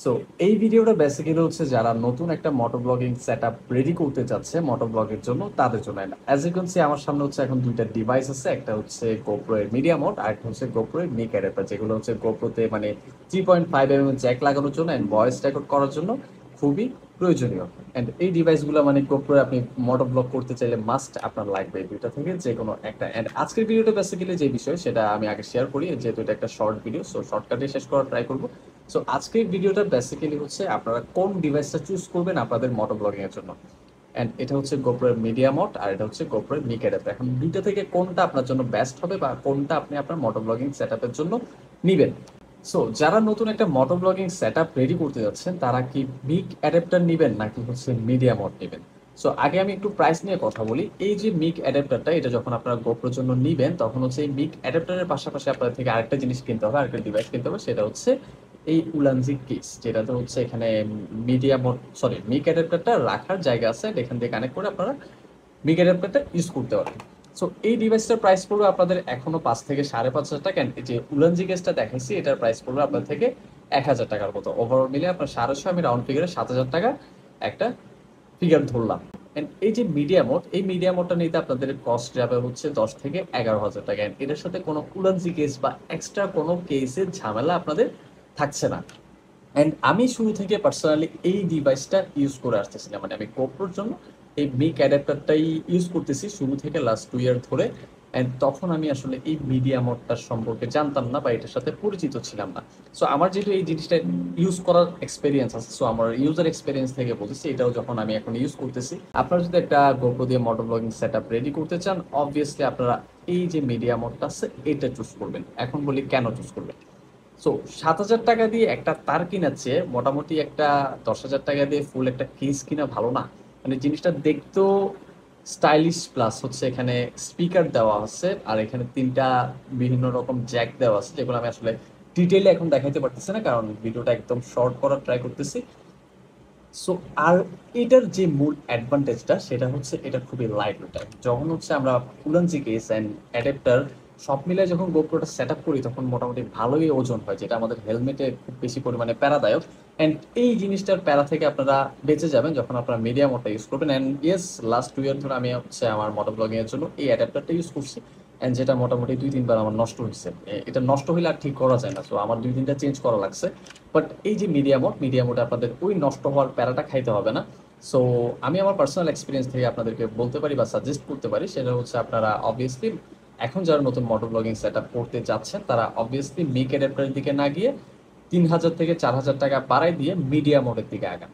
So এই ভিডিওটা basically হচ্ছে যারা নতুন একটা মোটো ব্লগিং সেটআপ রেডি করতে চাচ্ছে মোটো ব্লগের জন্য তাদের জন্য। অ্যাজ ইউ ক্যান সি আমার সামনে হচ্ছে এখন দুইটা ডিভাইস আছে, একটা হচ্ছে গোপ্রো এর মিডিয়া মোড আর একটা হচ্ছে গোপ্রো এর মিক অ্যাডাপ্টার, যেগুলো হচ্ছে গোপ্রোতে মানে 3.5 জ্যাক লাগানোর জন্য অ্যান্ড ভয়েস রেকর্ড করার জন্য খুবই প্রয়োজনীয়। অ্যান্ড এই ডিভাইসগুলো মানে গোপ্রো আপনি মোটো ব্লগ করতে চাইলে মাস্ট আপনার লাগবে এই দুইটা থেকে যে কোনো একটা। অ্যান্ড আজকের ভিডিওটা বেসিক্যালি যে বিষয় সেটা আমি আগে শেয়ার করি, যেহেতু এটা একটা শর্ট ভিডিও, সো শর্টকাটে শেষ করার ট্রাই করবো। সো আজকের ভিডিওটা বেসিক্যালি হচ্ছে আপনারা কোন ডিভাইসটা চুজ করবেন আপনাদের মোটো ব্লগিং এর জন্য। এন্ড এটা হচ্ছে গোপ্রোর মিডিয়া মোড আর এটা হচ্ছে গোপ্রোর মিক অ্যাডাপ্টার। এখন দুইটা থেকে কোনটা আপনার জন্য বেস্ট হবে বা কোনটা আপনি আপনার মোটো ব্লগিং সেটআপের জন্য নিবেন। সো যারা নতুন একটা মোটো ব্লগিং সেটআপ রেডি করতে যাচ্ছেন তারা কি মিক অ্যাডাপ্টার নিবেন নাকি হচ্ছে মিডিয়া মোড নিবেন? সো আগে আমি একটু প্রাইস নিয়ে কথা বলি। এই যে মিক অ্যাডাপ্টারটা, এটা যখন আপনারা গোপ্রোর জন্য নিবেন তখন হচ্ছে এই মিক অ্যাডাপ্টারের পাশাপাশি আপনাদের থেকে আরেকটা জিনিস কিনতে হবে, আরেকটা ডিভাইস কিনতে হবে, সেটা হচ্ছে এই উলানজি কেস, যেটাতে হচ্ছে এখানে মিডিয়া মোড সরি মিক অ্যাডাপ্টারটা রাখার জায়গা আছে, এখান থেকে কানেক্ট করে আপনারা মিক অ্যাডাপ্টারটা ইউজ করতে পারবেন। সো এই ডিভাইসটার প্রাইস পড়বে আপনাদের এখনো 5 থেকে 5.5 হাজার টাকা। And এই যে উলানজি কেসটা দেখাইছি এটার প্রাইস পড়বে আপনার থেকে 1,000 টাকার মতো। ওভারঅল মিলে আপনার 650, আমি রাউন্ড ফিগারে 7,000 টাকা একটা ফিগার ধরলাম। And এই যে মিডিয়া মোড, এই মিডিয়া মোডটা নিতে আপনাদের কস্ট যাবে হচ্ছে 10 থেকে 11 হাজার টাকা। And এটার সাথে কোনো উলানজি কেস বা এক্সট্রা কোনো কেসের ঝামেলা আপনাদের থাকছে না। অ্যান্ড আমি শুরু থেকে পার্সোনালি এই ডিভাইসটা ইউজ করে আসতেছিলাম, মানে আমি গোপ্রোর জন্য এই মিক অ্যাডাপ্টারটাই ইউজ করতেছি শুরু থেকে লাস্ট 2 ইয়ার ধরে। অ্যান্ড তখন আমি আসলে এই মিডিয়া মোডটার সম্পর্কে জানতাম না বা এটার সাথে পরিচিত ছিলাম না। সো আমার যেহেতু এই জিনিসটা ইউজ করার এক্সপিরিয়েন্স আছে, সো আমার ইউজার এক্সপিরিয়েন্স থেকে বলতেছি, এটাও যখন আমি এখন ইউজ করতেছি। আপনারা যদি একটা গোপ্রো দিয়ে মোটো ব্লগিং সেট আপ রেডি করতে চান, অবভিয়াসলি আপনারা এই যে মিডিয়া মোডটা আছে এটা চুজ করবেন। এখন বলি কেন চুজ করবেন। সো 7,000 টাকা দিয়ে একটা তার কিনার চেয়ে মোটামুটি একটা 10,000 টাকা দিয়ে ফুল একটা কেস কিনা ভালো না? মানে জিনিসটা দেখতেও স্টাইলিশ, প্লাস হচ্ছে এখানে স্পিকার দেওয়া আছে আর এখানে 3টা বিভিন্ন রকম জ্যাক দেওয়া আছে, যেগুলো আমি আসলে ডিটেইলে এখন দেখাইতে পারতেছি না কারণ ভিডিওটা একদম শর্ট করার ট্রাই করতেছি। সো আর এটার যে মূল অ্যাডভান্টেজটা সেটা হচ্ছে এটা খুবই লাইট ওয়েট। যখন হচ্ছে আমরা উলানজি কেস অ্যান্ড অ্যাডাপ্টার সব মিলে যখন গোপ্রোটা সেট আপ করি তখন মোটামুটি ভালোই ওজন হয়, যেটা আমাদের হেলমেটে খুব বেশি পরিমাণে প্যারাদায়ক। অ্যান্ড এই জিনিসটার প্যারা থেকে আপনারা বেঁচে যাবেন যখন আপনারা মিডিয়া মোডটা ইউজ করবেন। অ্যান্ড ইয়েস, লাস্ট 2 ইয়ার ধরে আমি হচ্ছে আমার মোটো ব্লগিং এর জন্য এই অ্যাডাপ্টারটা ইউজ করছি। অ্যান্ড যেটা মোটামুটি 2-3 বার আমার নষ্ট হয়েছে। এটা নষ্ট হলে আর ঠিক করা যায় না, সো আমার 2-3টা চেঞ্জ করা লাগছে। বাট এই যে মিডিয়া মোড আপনাদের ওই নষ্ট হওয়ার প্যারাটা খাইতে হবে না। সো আমি আমার পার্সোনাল এক্সপিরিয়েন্স থেকে আপনাদেরকে বলতে পারি বা সাজেস্ট করতে পারি, সেটা হচ্ছে আপনারা অবভিয়াসলি এখন যারা নতুন মোটর ব্লগিং সেট আপ করতে যাচ্ছেন তারা অবভিয়াসলি মিক অ্যাডাপ্টারের দিকে না গিয়ে 3,000 থেকে 4,000 টাকা বাড়াই দিয়ে মিডিয়া মোডের দিকে আগান।